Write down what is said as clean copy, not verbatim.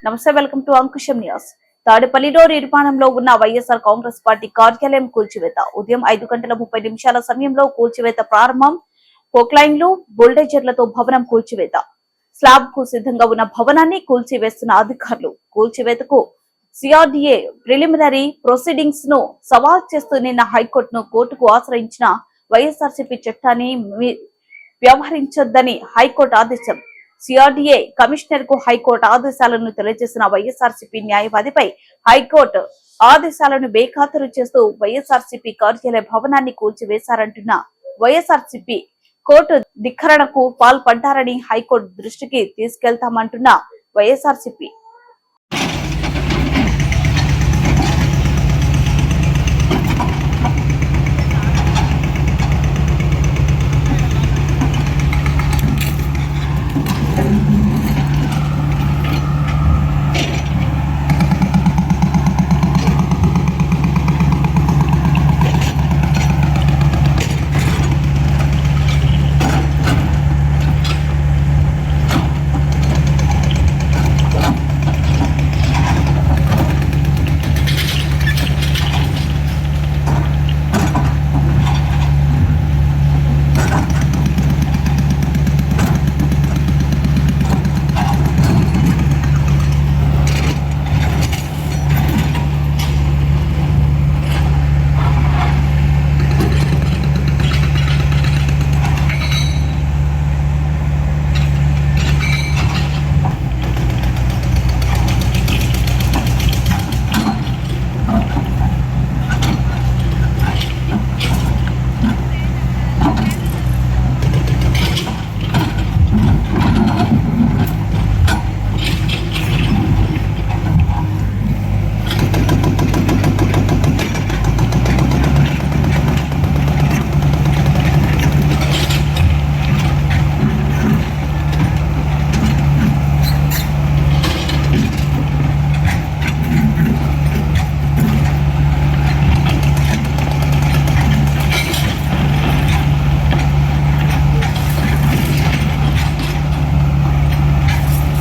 నమస్తే, welcome to Ankusam news. తాడేపల్లిలో నిర్మాణంలో ఉన్న వైఎస్ఆర్ కాంగ్రెస్ పార్టీ కార్యాలయం కూల్చివేత. ఉదయం 5:30 సమయంలో కూల్చివేత ప్రారంభం. పోక్లైన్లు, బుల్డేజర్లతో భవనం కూల్చివేత. స్లాబ్ కు సిద్ధంగా ఉన్న భవనాన్ని కూల్చివేస్తున్న అధికారులు. కూల్చివేతకు సిఆర్డీఏ ప్రిలిమినరీ ప్రొసీడింగ్స్ ను సవాల్ చేస్తూ నిన్న హైకోర్టును కోర్టుకు ఆశ్రయించిన వైఎస్ఆర్సీపీ చట్టాన్ని వ్యవహరించొద్దని హైకోర్టు ఆదేశం. సిఆర్డీఏ కమిషనర్ కు హైకోర్టు ఆదేశాలను తెలియజేసిన వైఎస్ఆర్సీపీ న్యాయవాదిపై హైకోర్టు ఆదేశాలను బేఖాతరు చేస్తూ వైఎస్ఆర్సీపీ కార్యాలయ భవనాన్ని కూల్చివేశారంటున్న వైఎస్ఆర్సీపీ కోర్టు ధిక్కరణకు పాల్పడ్డారని హైకోర్టు దృష్టికి తీసుకెళ్తామంటున్న వైఎస్ఆర్సీపీ.